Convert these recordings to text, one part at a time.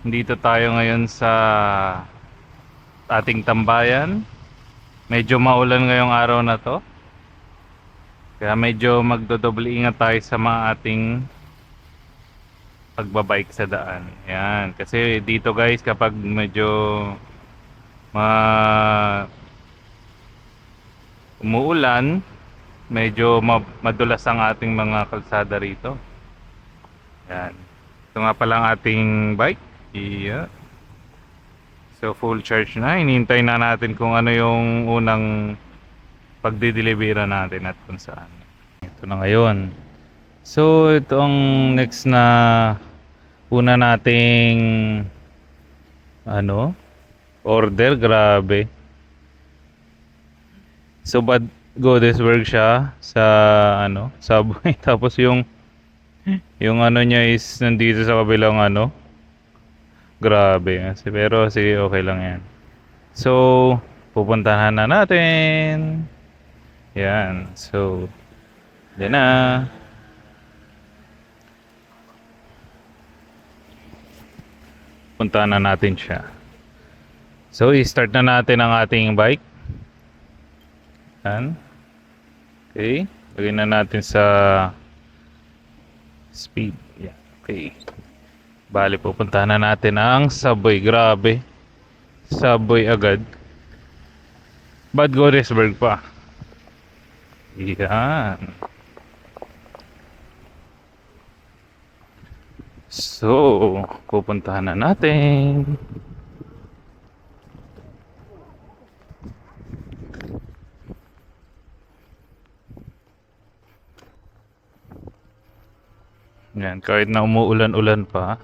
Dito tayo ngayon sa ating tambayan. Medyo maulan ngayong araw na to. Kaya medyo magdodoble ingat tayo sa mga ating pagbabike sa daan. Yan. Kasi dito guys, kapag medyo ma umuulan, medyo madulas ang ating mga kalsada rito. Yan. Ito nga pala ang ating bike. Yeah. So full charge na. Hinihintay na natin kung ano yung unang pagdidelibera natin at kung saan. Ito na ngayon. So ito ang next na una nating ano order. Grabe. So Bad Godesberg siya sa ano Subway. Tapos yung ano niya is nandito sa kabilang ano. Grabe. Pero sige, okay lang yan. So pupuntahan na natin. Yan. So yan na. Puntahan na natin siya. So i-start na natin ang ating bike. Yan. Okay. Lagyan na natin sa speed. Yeah. Okay. Bali, pupuntahan na natin ang Subway. Grabe. Subway agad. Bad Godesberg pa. Yan. So, pupuntahan na natin. Yan, kahit na umuulan-ulan pa,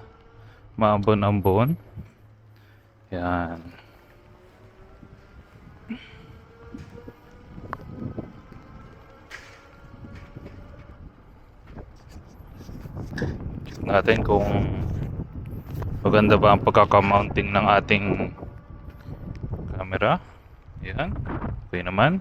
maambon-ambon. Yan. Check natin kung maganda ba ang pagkaka-mounting ng ating camera. Yan. Okay naman.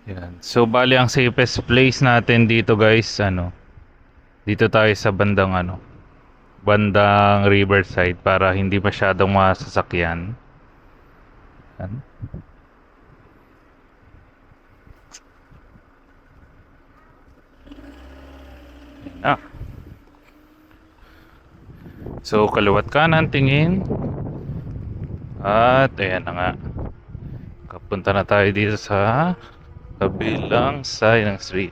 Yan. So bali ang safest place natin dito guys, ano, dito tayo sa bandang riverside para hindi masyadong masasakyan. Yan. Yan na. So kaliwat kanan tingin. At ayan na nga. Kapunta na tayo dito sa kabilang side ng street.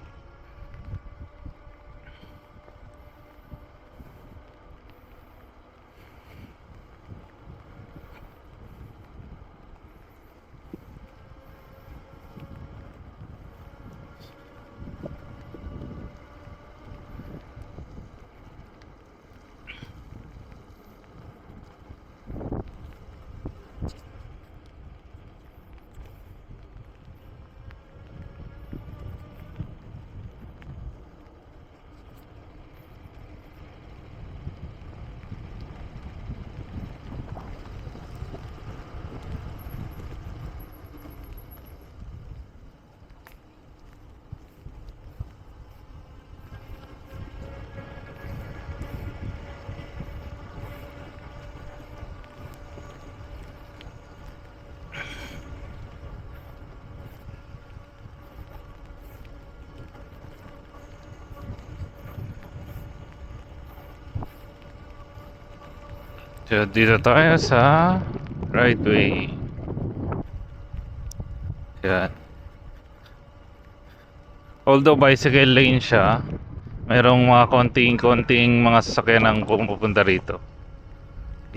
So dito tayo sa right way. Yan. Although bicycle lane siya, mayroong mga konting-konting mga sasakyan ang pupunta rito.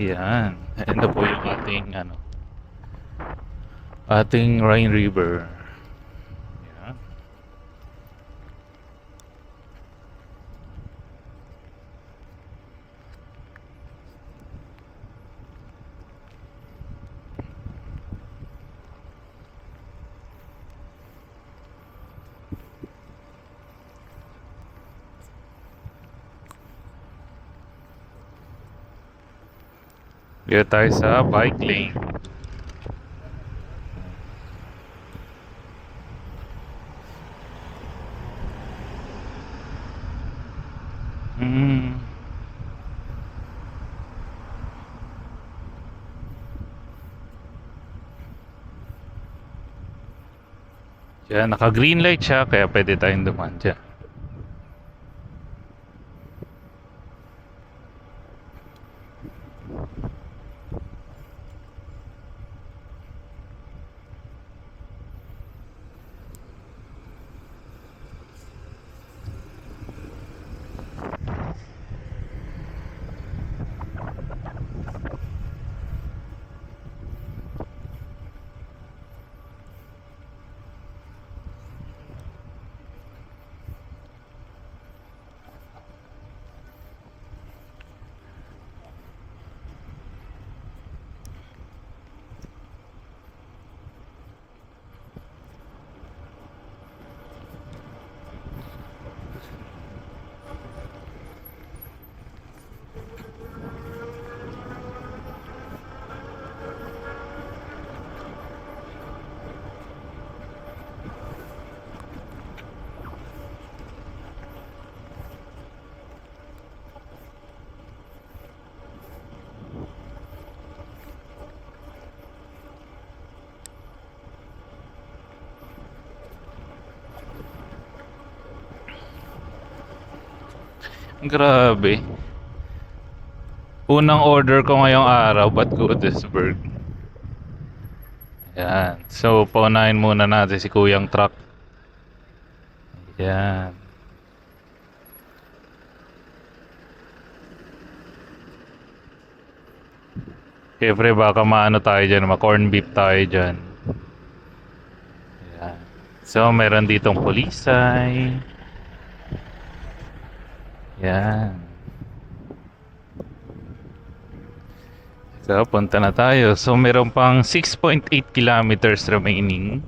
Yan. Ito po yung ating Rhine River. Yan. Dito tayo sa bike lane. Yan, naka-green light siya, kaya pwede tayong dumaan dyan. Grabe. Unang order ko ngayong araw, Bat Godesberg. Yan. So, paunahin muna natin si Kuyang Truck. Yan. Siyempre, baka maano tayo dyan, ma-corn beef tayo dyan. Yan. So, meron ditong pulisay. Yan. So, punta na tayo. So, meron pang 6.8 kilometers remaining.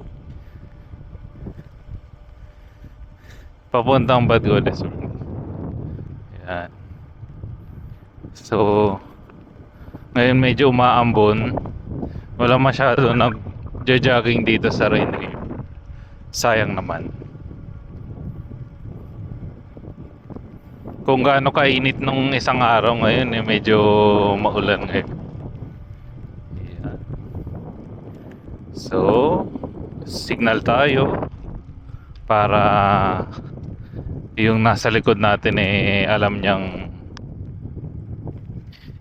Papuntang Batgoles. Yan. So, ngayon medyo umaambon. Wala masyado nag-jogging dito sa Rain River. Sayang naman. Kung gaano kainit nung isang araw ngayon, medyo maulan ngayon. Yan. So, signal tayo para yung nasa likod natin alam niyang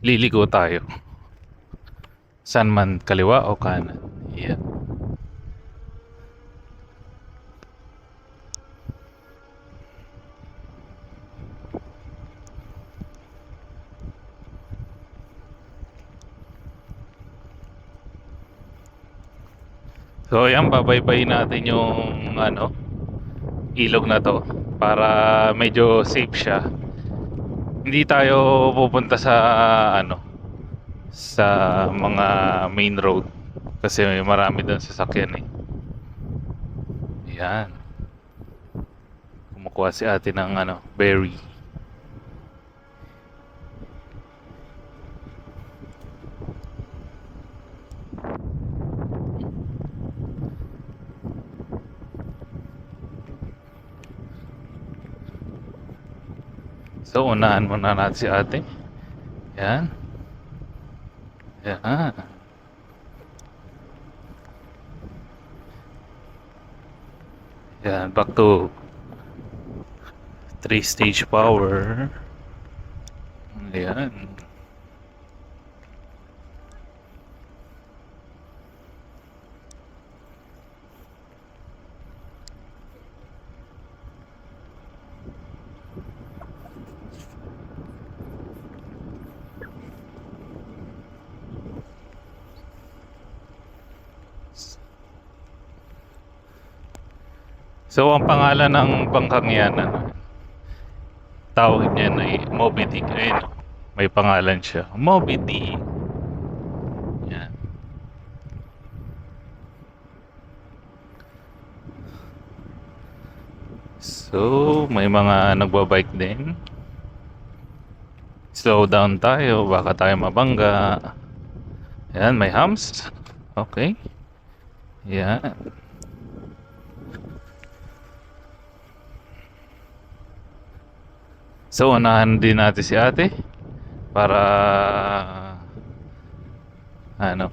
liliko tayo. Saan man, kaliwa o kanan. Yan. So ayan, babaybayin natin yung ilog na to para medyo safe siya. Hindi tayo pupunta sa sa mga main road kasi may marami doon sasakyan Yan. Kumukuha si ate ng berry. So, unahan muna natin si ate. Yan. Yan. Yan, back to 3-stage power. Yan. So, ang pangalan ng bangkang yan, tawag niya Moby Dick. Ayun, may pangalan siya. Moby Dick. Yan. So, may mga nagbabike din. Slow down tayo, baka tayo mabangga. Yan, may humps. Okay. Yan. So, unahan din natin si ate para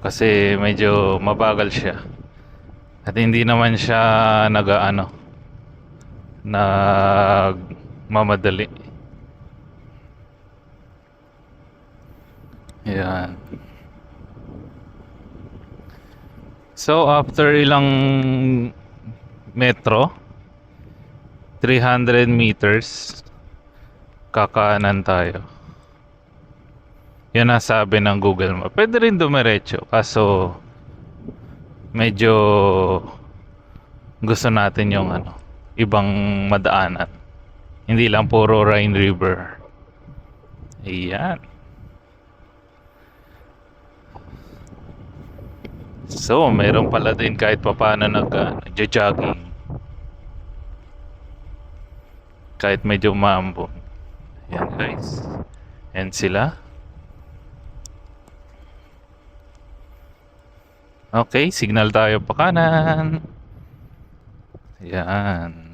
kasi medyo mabagal siya. At hindi naman siya nag-ano, nagmamadali. Yan. So after ilang metro, 300 meters, kakaanan tayo. Yan ang sabi ng Google Map. Pwede rin dumiretso, kaso medyo gusto natin yung ano, ibang madaanan. Hindi lang puro Rhine River. Ayan. So, meron pala din kahit papaano nag-jogging. Kahit medyo maambon. Ayan guys. Ayan sila. Okay, signal tayo pa kanan. Ayan.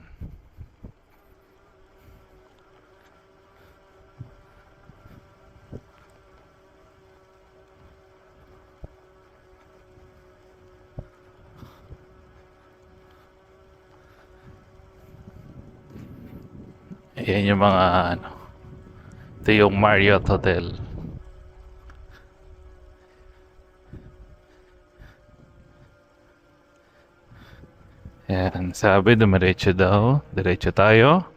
Ayan yung mga ano. Ito yung Marriott Hotel. Ayan, sabi dumiretso daw. Diretso tayo.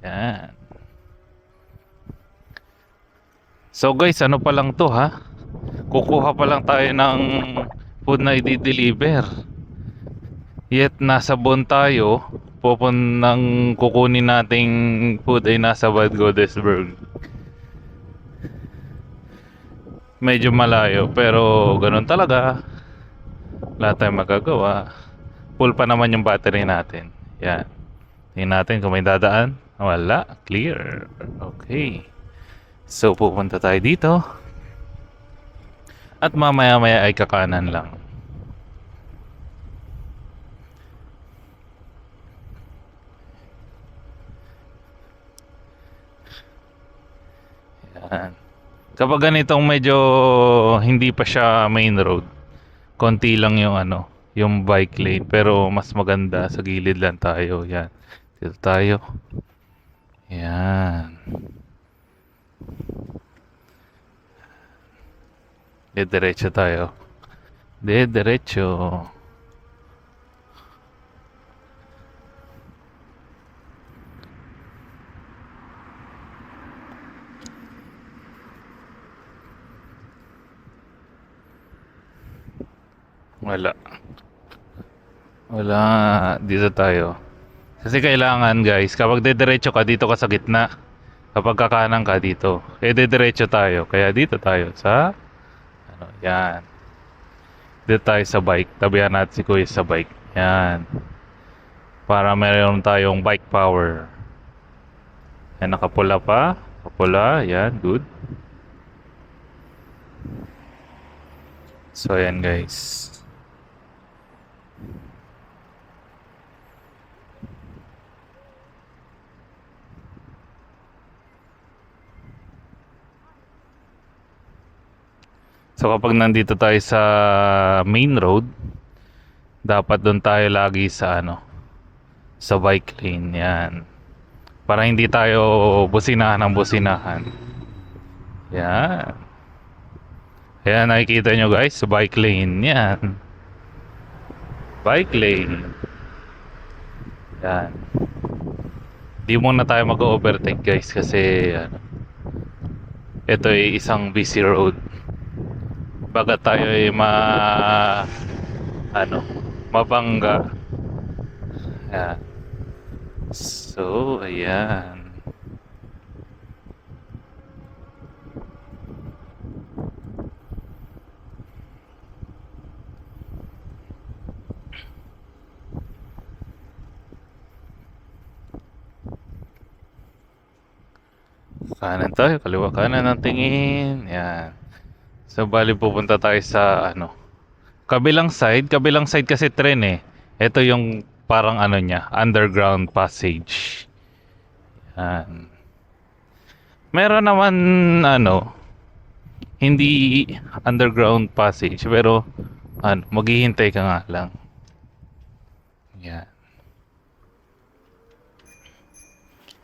Ayan. So guys, ano pa lang to ha? Kukuha pa lang tayo ng food na i-deliver. Yet nasa Bon tayo. Pupuntang kukunin nating food ay nasa Bad Godesberg. Medyo malayo pero ganun talaga. Wala tayong magagawa. Full pa naman yung battery natin. Yan. Tingnan natin kung may dadaan. Wala. Clear. Okay. So pupunta tayo dito. At mamaya-maya ay kakanan lang. Yan. Kapag ganitong medyo hindi pa siya main road, konti lang yung ano, yung bike lane, pero mas maganda sa gilid lang tayo. Yan. Dito tayo. Yan. Diretso tayo. Diretso. Wala. Wala. Dito tayo. Kasi kailangan guys, kapag diretso ka, dito ka sa gitna. Kapag kakanan ka dito, diretso tayo. Kaya dito tayo sa, ano, yan. Dito tayo sa bike. Tabihan natin si Kuya sa bike. Yan. Para meron tayong bike power. Yan, nakapula pa. Kapula, yan, good. So, yan guys. So kapag nandito tayo sa main road, dapat doon tayo lagi sa ano, sa bike lane, yan. Para hindi tayo businahan ng businahan. Yan. Yan, nakikita nyo guys, sa bike lane, yan. Bike lane. Yan. Di muna tayo mag-overtake guys kasi ano, ito ay isang busy road. Baga tayo ay mabangga. Ayan. So, ayan. Kanan tayo, kaliwa kanan ang tingin. Ayan. So, bali pupunta tayo sa ano, kabilang side kasi tren eh. Ito yung parang ano niya, underground passage. Yan. Meron naman ano, hindi underground passage pero ano, maghihintay ka nga lang. Yan.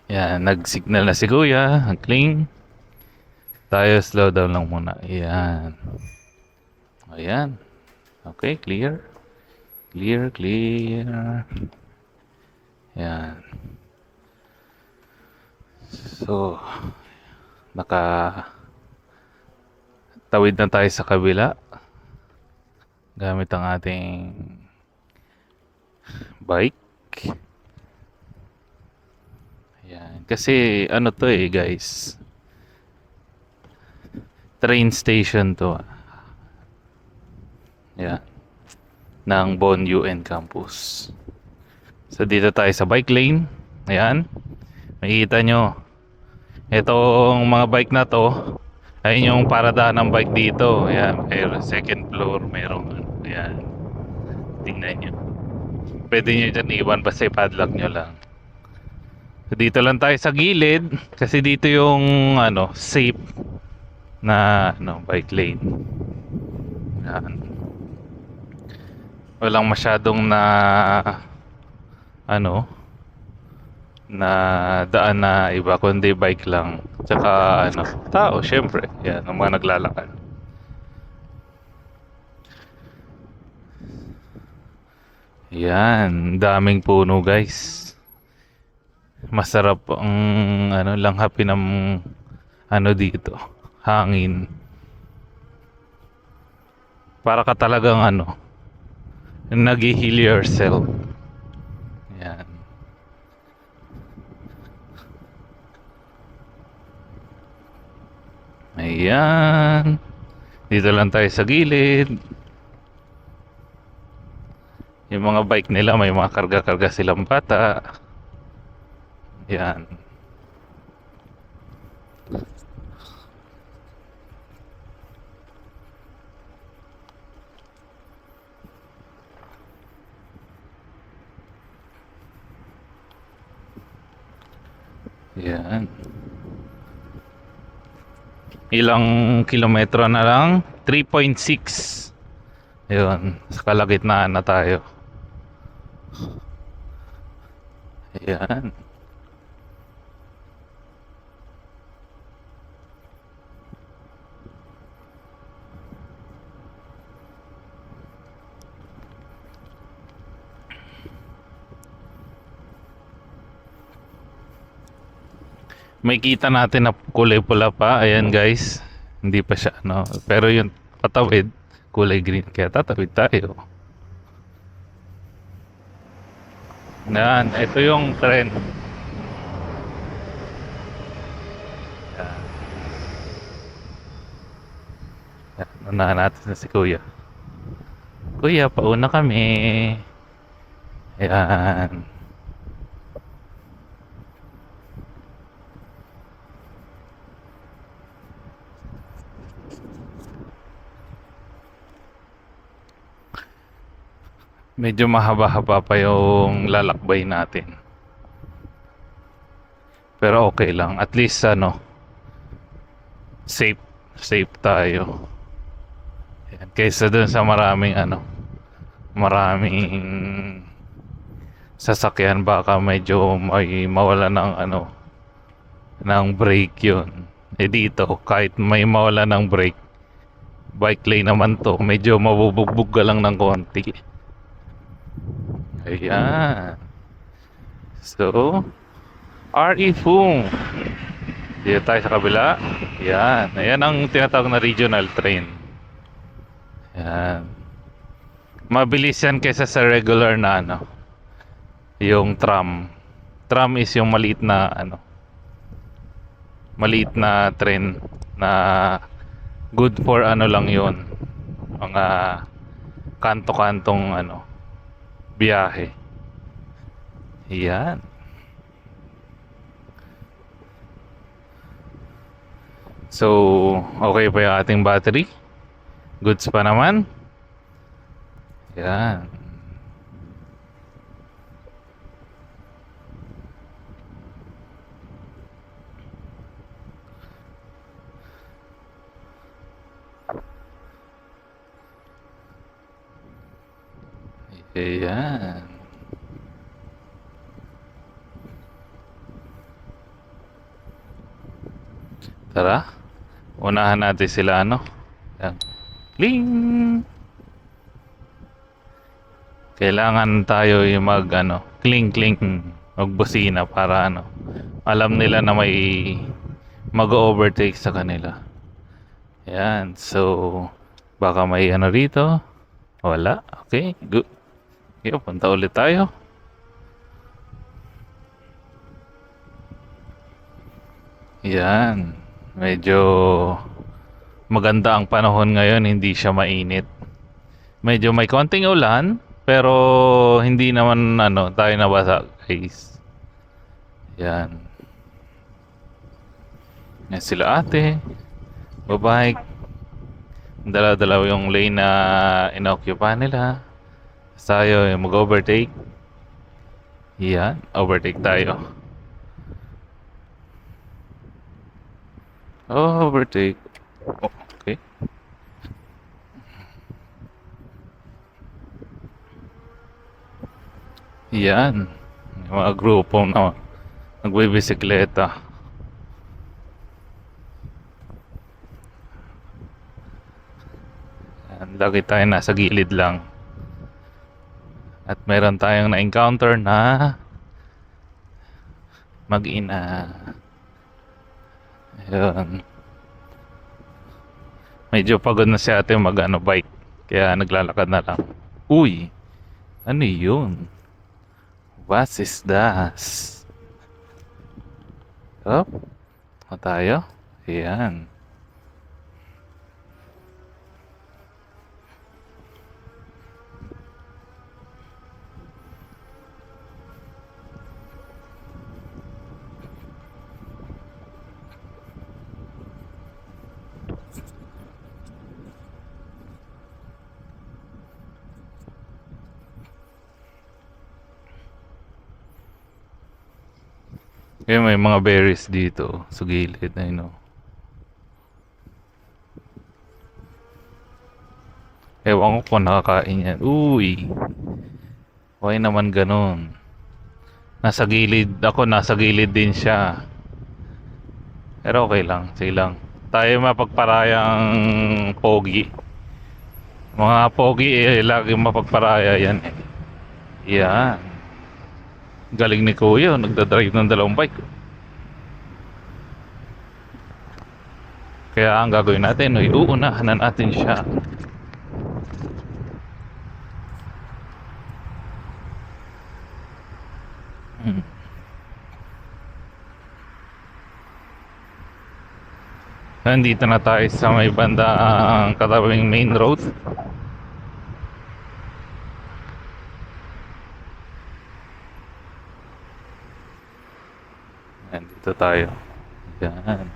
Yan, nag-signal na si Kuya. Nag-cling. Tayo slow down lang muna. Yan. Ayan. Okay, clear. Clear, clear. Yan. So, tawid na tayo sa kabila gamit ang ating bike. Ayan. Kasi ano to guys, train station to. Ayan. Ng Bonn UN Campus. So dito tayo sa bike lane. Ayan. Makikita nyo, itong mga bike na to, ayun yung paradahan ng bike dito. Ayan, second floor, merong ano. Ayan. Tingnan nyo. Pwede nyo dyan iwan, basta i-padlock nyo lang. So dito lang tayo sa gilid, kasi dito yung ano, safe na ano, bike lane. Ayan. Walang masyadong na ano, na daan na iba, kundi bike lang. Tsaka ano, tao syempre. Yan, ang mga naglalakad. Yan, daming puno guys. Masarap ang ano, langhapin ng ano dito, hangin. Para ka talagang ano, nag-heal yourself. Yan. Ayan. Dito lang tayo sa gilid. Yung mga bike nila, may mga karga-karga silang bata. Yan. Yan. Ilang kilometro na lang? 3.6. Yun, sa kalagitnaan na tayo. Ayan. May kita natin na kulay pula pa. Ayan guys. Hindi pa siya ano. Pero yung patawid, kulay green. Kaya tatawid tayo. Ayan. Ito yung trend. Ayan. Ayan. Unahan natin na si Kuya. Kuya, pauna kami. Ayan. Medyo mahaba-haba pa yung lalakbay natin. Pero okay lang. At least ano, safe. Safe tayo. Ayan. Kaysa dun sa maraming ano, maraming sasakyan, baka medyo may mawala ng ano, ng brake yun. Eh dito, kahit may mawala ng brake, bike lane naman to, medyo mabubugbog ka lang ng konti. Ayan. So, RE Fung. Dito tayo sa kabila. Ayan. Ayan ang tinatawag na regional train. Ayan. Mabilis yan kaysa sa regular na ano, yung tram. Tram is yung maliit na ano, maliit na train na good for ano lang yun, mga kanto-kantong ano, biyahe. Yan. So, okay pa yung ating battery? Goods pa naman? Yan. Ayan. Tara, unahan natin sila ano. Yan. Ling! Kailangan tayo yung mag ano, cling cling, magbusina para ano, alam nila na may mag-overtake sa kanila. Yan, so baka may ano rito. Wala. Okay, good. Okay, punta ulit tayo. Yan. Medyo maganda ang panahon ngayon, hindi siya mainit. Medyo may konting ulan, pero hindi naman ano, tayo nabasa, guys. Yan. Yan sila ate. Babike. Dala-dalaw yung lane na inoccupy nila. Tayo yung mag-overtake. Yan, overtake tayo. Overtake. Oh, okay. Yan. Yung mga grupo na nagbibisikleta. Yan, lagi tayo nasa gilid lang. At meron tayong na-encounter na mag-ina. Ayun. Medyo pagod na si ate mag-ano bike. Kaya naglalakad na lang. Uy! Ano yun? What is that? Up? O tayo? Ayan. Kaya may mga berries dito sa gilid na yun. Ewan ko kung nakakain yan. Uy! Why naman ganun? Nasa gilid ako, nasa gilid din siya. Pero okay lang, sige lang. Tayo mapagparayang pogi. Mga pogi lagi mapagparaya yan eh. Yan. Galing ni Kuya, nagdadrive ng dalawang bike. Kaya ang gagawin natin, uunahan na natin siya. Nandito na tayo sa may banda ang katabing main road. Nandito tayo. Yan.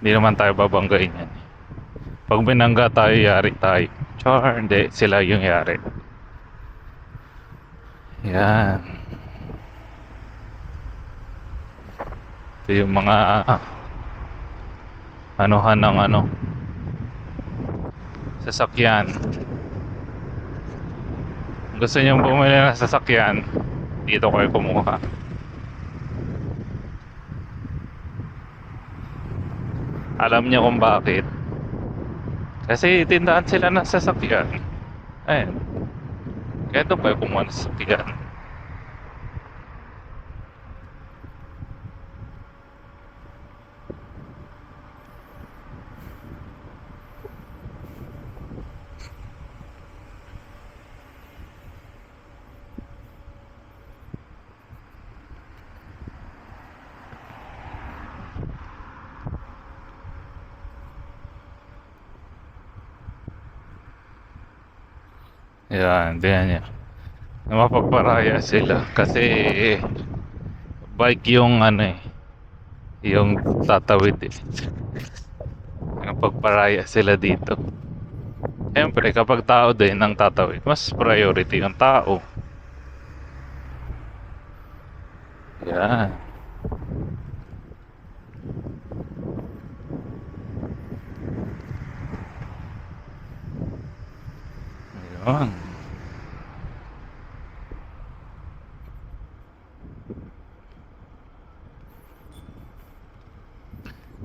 Hindi naman tayo babanggain yan. Pag binangga tayo, yari tayo. Char, hindi. Sila yung yari. Yan. Ito yung mga anuhan ng ano sasakyan. Kung gusto nyo bumili ng sasakyan, dito kayo kumuha. Alam niyo kung bakit? Kasi tindahan sila ng sasakyan. Ayun. Kaya doon kayo kumuha ng sasakyan. Yan, ganyan niya. Mapagparaya sila kasi bike yung ano eh, yung tatawid eh. Mapagparaya sila dito. Siyempre kapag tao din ang tatawid, mas priority yung tao. Yan. Ayun.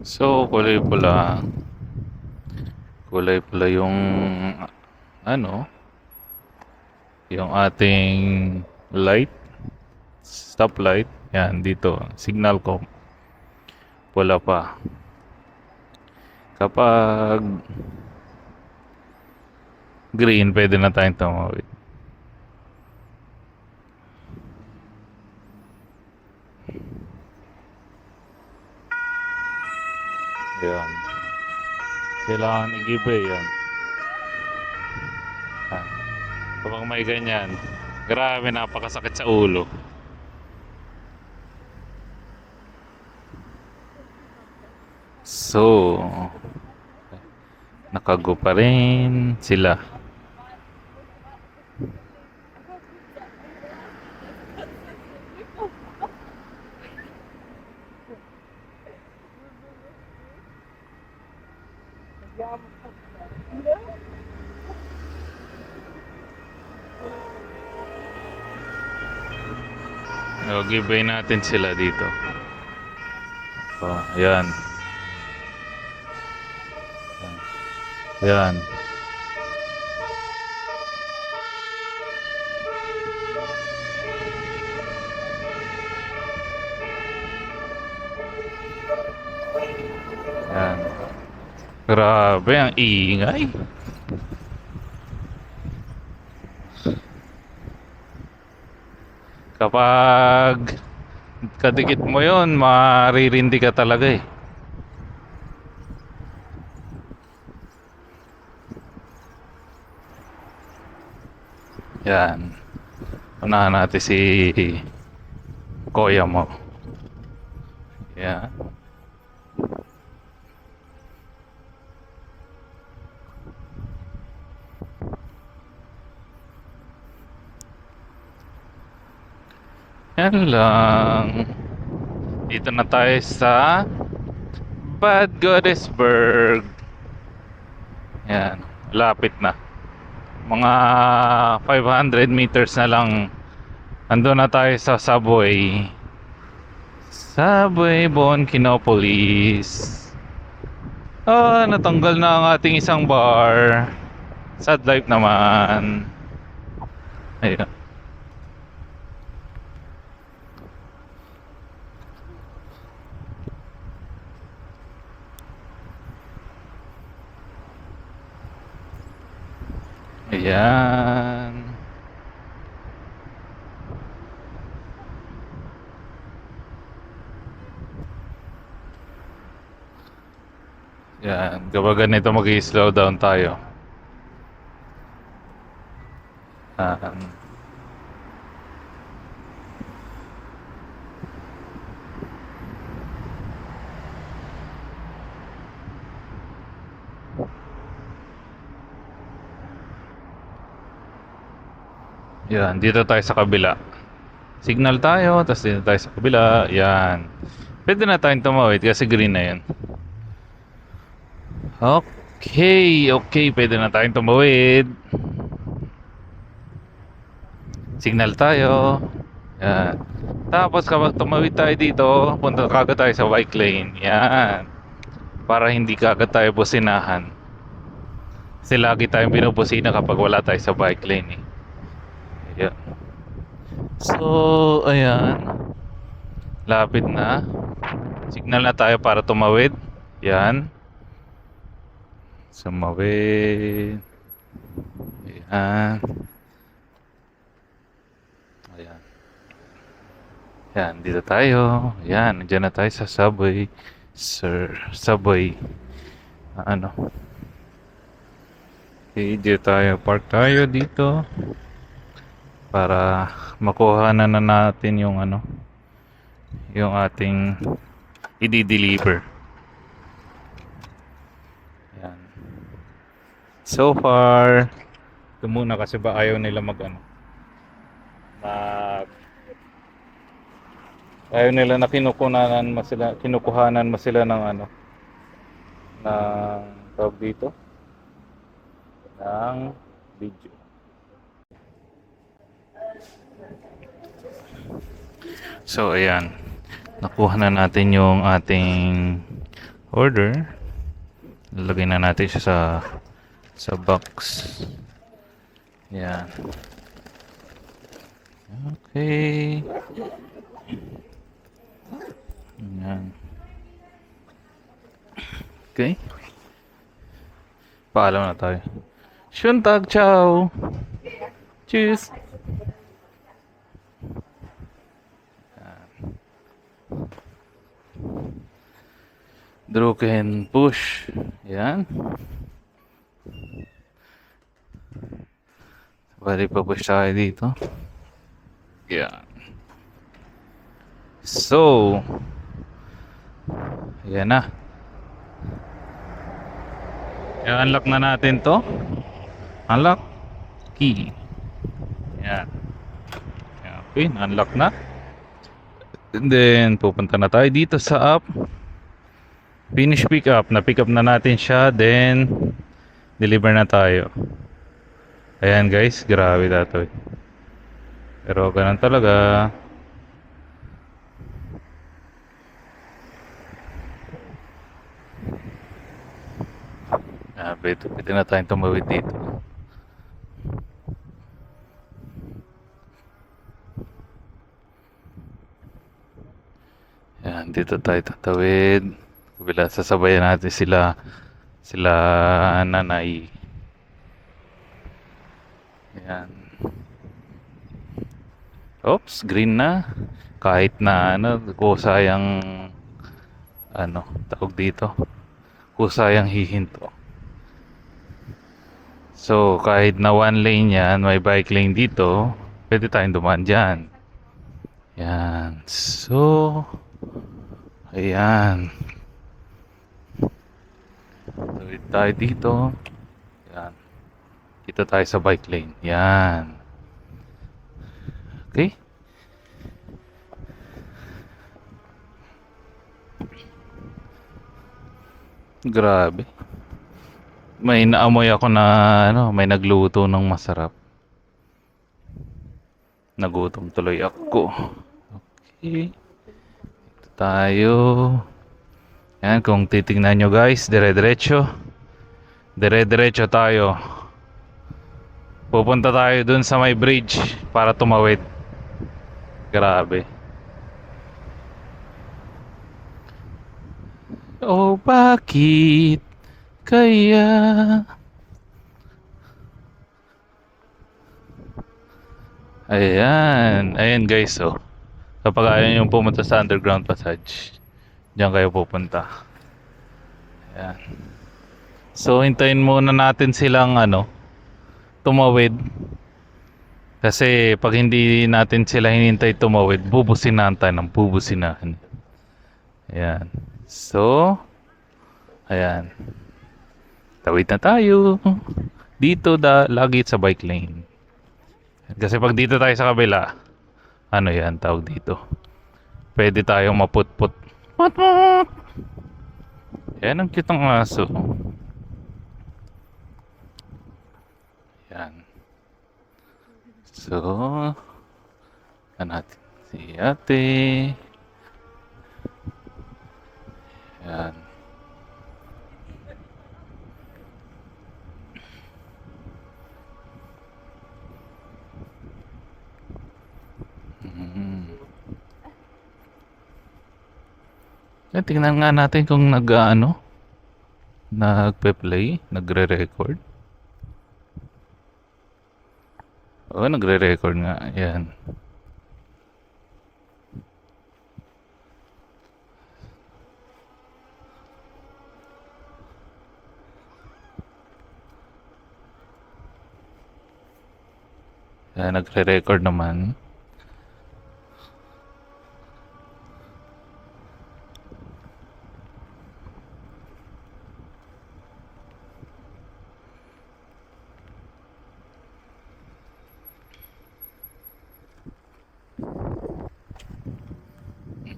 So, kulay pula. Kulay pula yung ano, yung ating light, stoplight. Yan, dito. Signal ko. Pula pa. Kapag green, pwede na tayong tumawid. Yan. Kailangan i-give yan. Ah, kapag may ganyan, grabe, napakasakit sa ulo. So, nakago pa rin sila. O, giveaway natin sila dito. Oh, yan. Yan. Yan. Grabe, ang ingay. Kapag kadikit mo yon, maririndi ka talaga eh. Yan. Unahan natin si kuya mo. Yan. Yan lang. Dito na tayo sa Bad Godesberg. Yan. Lapit na. Mga 500 meters na lang. Ando na tayo sa subway. Subway Bonchinopolis. Ah, natanggal na ang ating isang bar. Sad life naman. Ayun. Ayan. Yan. Kapag ganito mag-i-slow down tayo. Yan. Dito tayo sa kabila. Signal tayo, tapos dito tayo sa kabila. Yan. Pwede na tayong tumawid kasi green na yan. Okay, okay. Pwede na tayong tumawid. Signal tayo. Yan. Tapos kapag tumawid tayo dito, punta kagad tayo sa bike lane. Yan. Para hindi kagad tayo businahan. Kasi lagi tayong binubusina kapag wala tayo sa bike lane eh. Ayan. So, ayan. Lapit na. Signal na tayo para tumawid. Yan. Sumawid. Ayan. Ayan. Yan, dito tayo. Yan, nandiyan na tayo sa subway. Sir, subway. Ano? Okay, dito tayo. Park tayo dito. Para makuha na natin yung ano. Yung ating i-deliver. Yan. So far, ito muna kasi ba ayaw nila mag ano. Ayaw nila na kinukuhanan mo sila ng ano, ng tawag dito, ng video. So ayan, nakuha na natin yung ating order. Lalagay na natin siya sa box. Yan. Okay. Yan. Okay. Paalam na tayo. Shuntag, ciao! Cheers! Druken push. Yan. Bali pa push tayo dito. Yan. So, yan na. I-unlock na natin to. Unlock. Key. Yan. Okay, unlock na. And then, pupunta na tayo dito sa app. Finish pick up. Na-pick up na natin siya. Then, deliver na tayo. Ayan guys, grabe dato. Pero ganun talaga. Pwede na tayong tumawid dito. Ayan, dito tayo tatawid. Kabila, sasabayan natin sila nanay. Ayan. Oops, green na. Kahit na kusayang tawag dito. Kusayang hihinto. So, kahit na one lane yan, may bike lane dito, pwede tayong dumaan dyan. Yan. So, ayan. Tawid tayo dito. Yan. Dito tayo sa bike lane. Yan. Okay. Grabe. May naamoy ako na may nagluto ng masarap. Nagutom tuloy ako. Okay. Ito tayo. Yan, kung titingnan nyo guys, dire-diretso. Dire-diretso tayo. Pupunta tayo dun sa may bridge para tumawid. Grabe. Oh, bakit? Kaya ayan guys, oh. Kapag ayaw yung pumunta sa underground passage, diyan kayo pupunta. Ayan. So hintayin muna natin silang tumawid. Kasi pag hindi natin sila hinintay tumawid, bubusinahan tayo ng bubusinahan. Ayan. So ayan. Tawid na tayo. Dito lagi sa bike lane. Kasi pag dito tayo sa kabila, yan tawag dito. Pwede tayong maputput. Putput. Yan ang cute ng aso. Yan. So, natin si ate. Yan. Tingnan nga natin kung nagpe-play, nagre-record. Oo, nagre-record nga. Ayan. Ayan, nagre-record naman.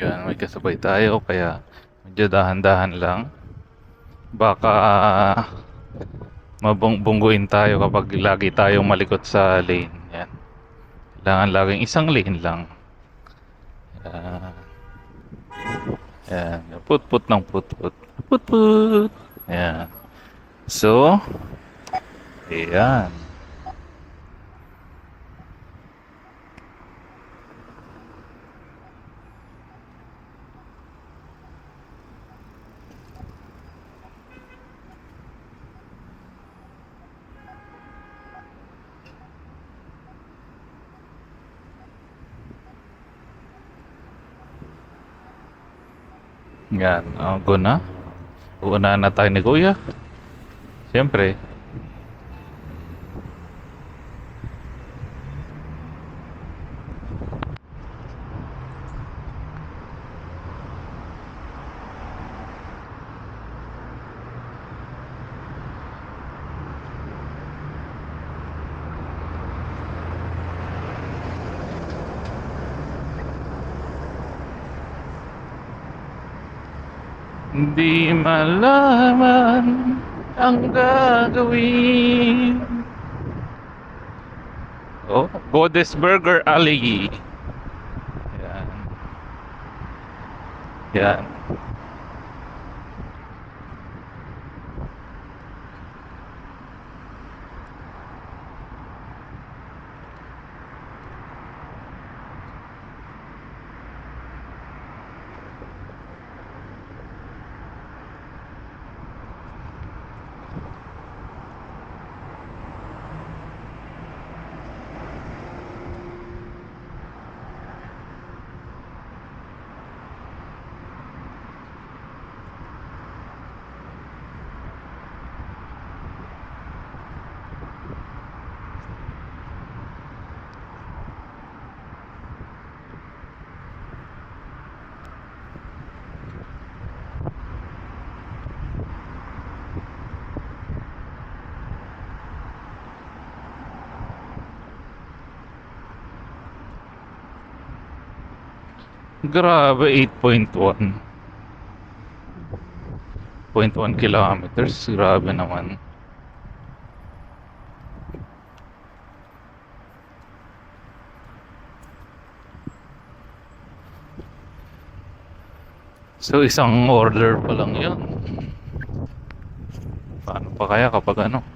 Yan, may kasabay tayo kaya medyo dahan-dahan lang. Baka mabungguin tayo kapag lagi tayong malikot sa lane. Yan. Kailangan laging isang lane lang. Yan. Put-put ng put-put. Put-put. Yan. So, ayan. Yan. Go na. Uuna na tayo ni Kuya. Siyempre. Hindi malaman ang gagawin. Oh, Goddess Burger Alley. Yan. Yan. Grabe, 8.1. 0.1 kilometers. Grabe naman. So, isang order pa lang yun. Paano pa kaya kapag ano?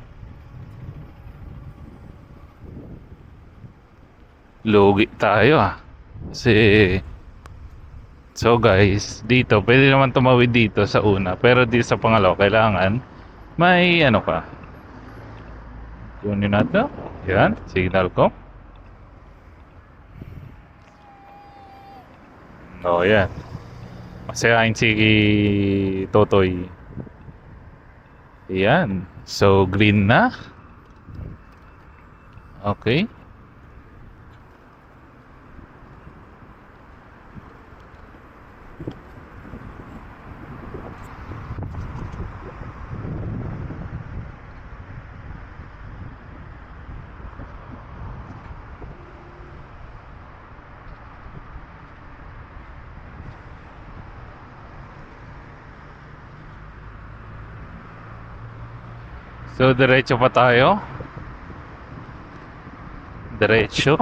Lugi tayo ah. Kasi so guys, dito pwede naman tumawid dito sa una, pero dito sa pangalawa kailangan may ano ka. Kunin natin. Yan, signal ko. Oh, yan. Masayahin si Totoy. Yan. So green na. Okay. So diretso pa tayo. Diretso.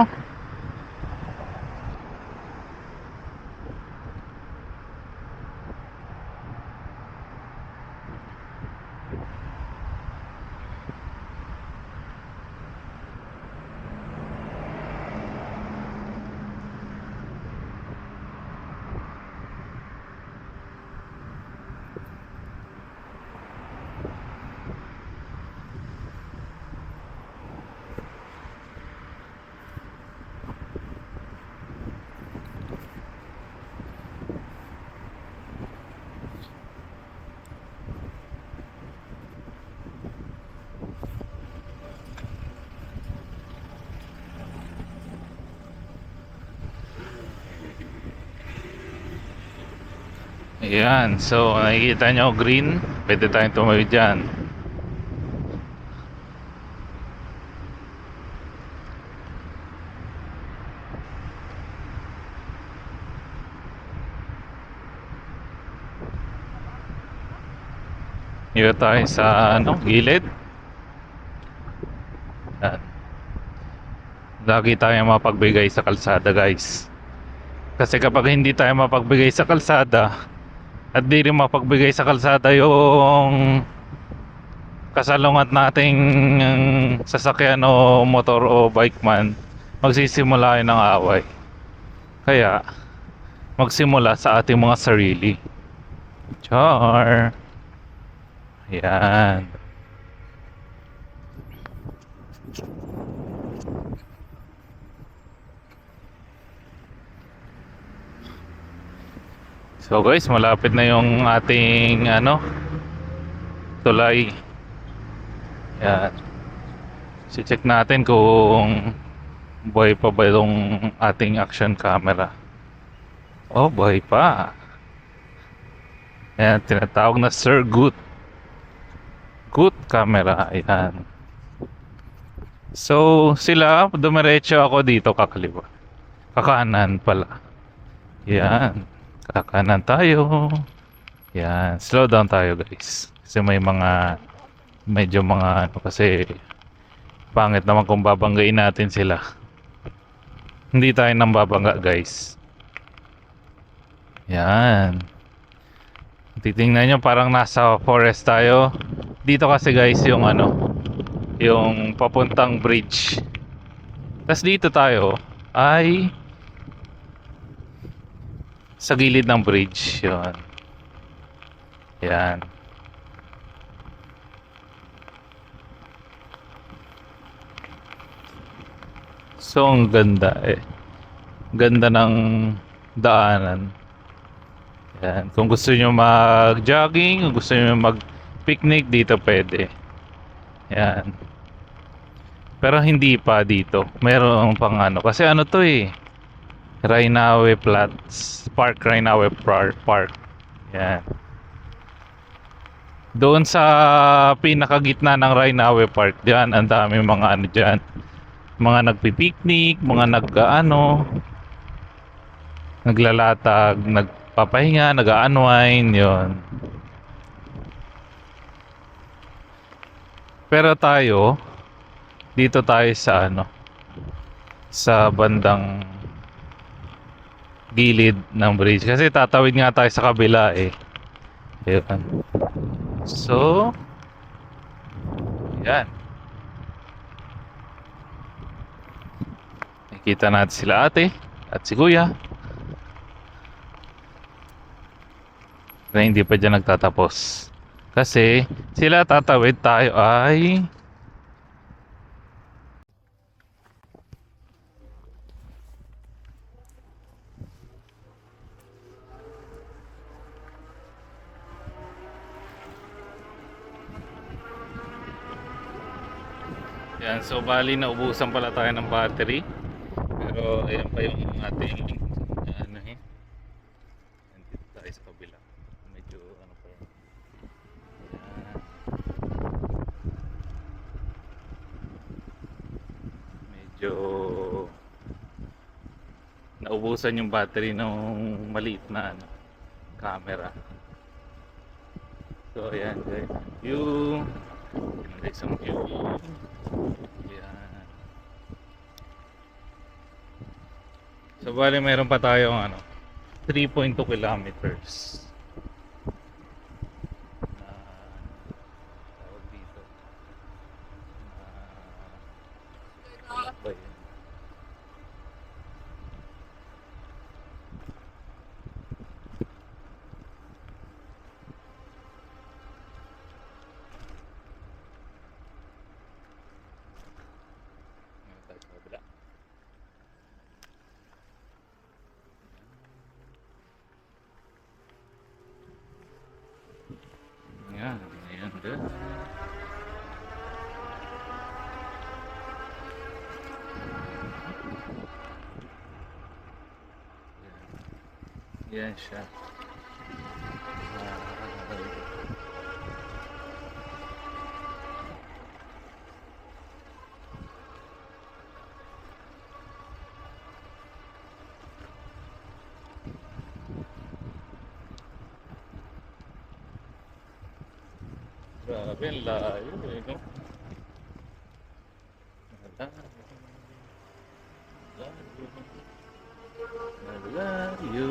Ayan, so nakikita nyo green, pwede tayong tumawid dyan. Dito tayo sa ano, gilid. Ayan. Lagi tayo mapagbigay sa kalsada guys. Kasi kapag hindi tayo mapagbigay sa kalsada, At di rin mapagbigay sa kalsada yung kasalungat nating sasakyan o motor o bike man, magsisimula yun ng away. Kaya magsimula sa ating mga sarili. Char. Yan. So guys, malapit na yung ating tulay. Yan. Si-check natin kung buhay pa ba yung ating action camera. Oh, buhay pa. Yan, tinatawag na Sir Good. Good camera. Ayan. So, sila, dumiretso ako dito kakaliwa. Kakanan pala. Yan. Kakanan tayo. Yan. Slow down tayo guys. Kasi may medyo mga kasi pangit naman kung babanggain natin sila. Hindi tayo nang babangga guys. Yan. Titingnan nyo parang nasa forest tayo. Dito kasi guys yung yung papuntang bridge. Tapos dito tayo ay sa gilid ng bridge. Yun. Yan. So ang ganda ganda ng daanan. Yan. Kung gusto nyo mag-jogging, kung gusto nyo mag-picnic, dito pwede. Yan. Pero hindi pa dito. Meron pang kasi to Rainawe Flats Park, Rainawe Park. Yan. Doon sa pinakagitna ng Rainawe Park, diyan ang dami mga diyan. Mga nagpi-picnic, mga naglalatag, nagpapahinga, nag-unwind, yon. Pero tayo, dito tayo sa sa bandang gilid ng bridge. Kasi tatawid nga tayo sa kabila Ayan. So, yan. Nakita natin sila ate at si kuya. Na hindi pa dyan nagtatapos. Kasi sila tatawid, tayo ay yan. So bali naubusan pala tayo ng battery. Pero ayan pa yung ating nandito tayo sa kabila. Medyo pa yan. Medyo naubusan yung battery ng maliit na camera. So ayan guys, view. Yan guys ang view. Ayan. So bali meron pa tayong 3.2 kilometers na tawag dito na lakbay. Yan, ayan din. Yan siya. Grabe, ang layo no? Malayo.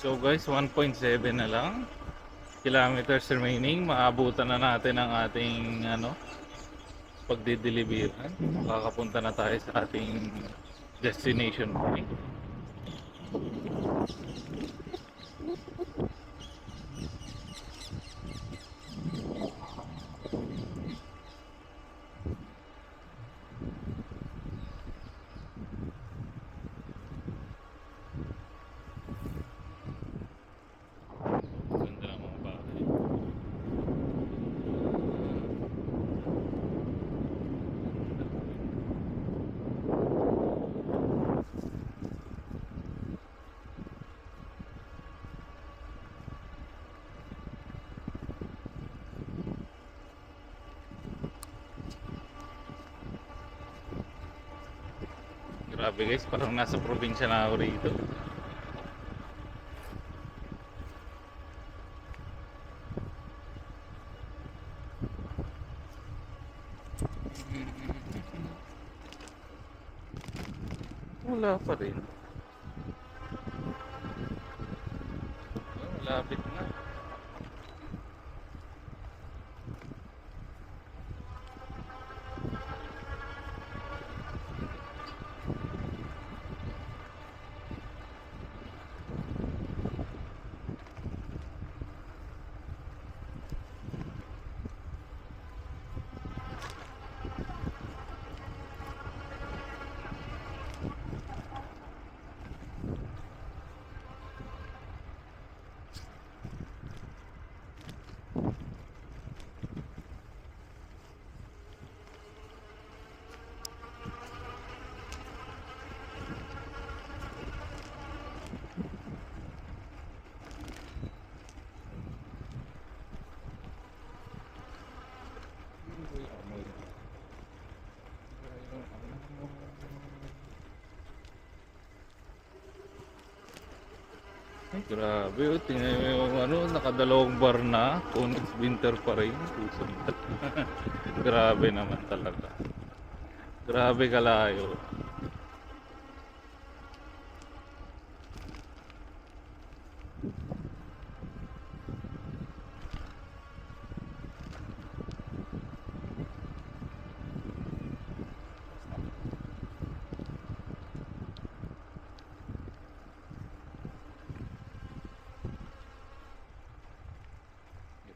So guys, 1.7 na lang kilometers remaining. Maabutan na natin ang ating pagdideliveran. Makakapunta na tayo sa ating destination point. Ganda ng mga bahay. Grabe guys, parang nasa probinsya na ako rito. Wala pa rin. Malapit na. Ay, grabe, oh. Tingnan mo yung nakadalawang bar na. Kung it's winter pa rin. Grabe naman talaga. Grabe kalayo.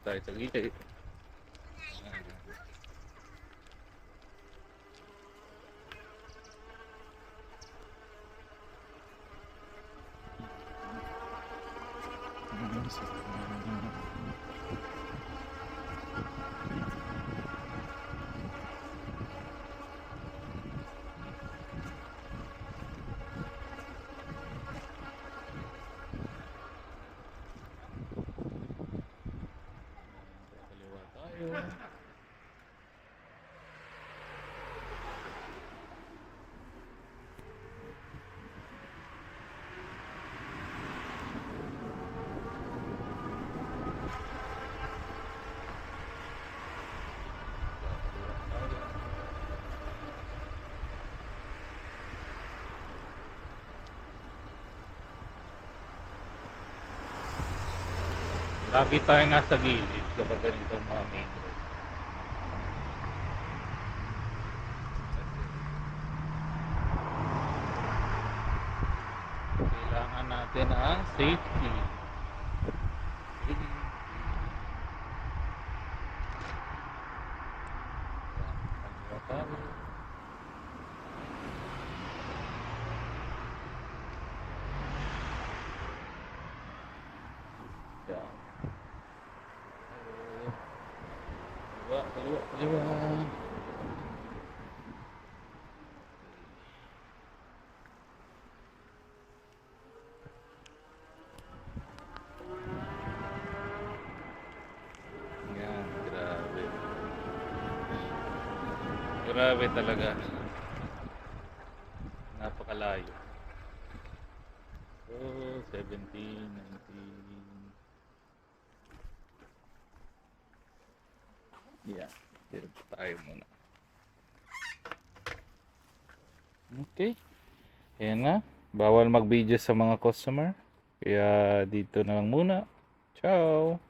tayo sa gilid. Kaliwa tayo. Lagi tayo nasa gilid kapag ganitong mga main road. Kailangan natin ang safety. Kaliwa tayo. Yan. Kaliwa, kaliwa, kaliwa. Yan, grabe. Grabe talaga. Napakalayo. So, 17, 19. Yeah, dito tayo muna. Okay. Ayan na. Bawal mag-video sa mga customer. Kaya dito na lang muna. Ciao!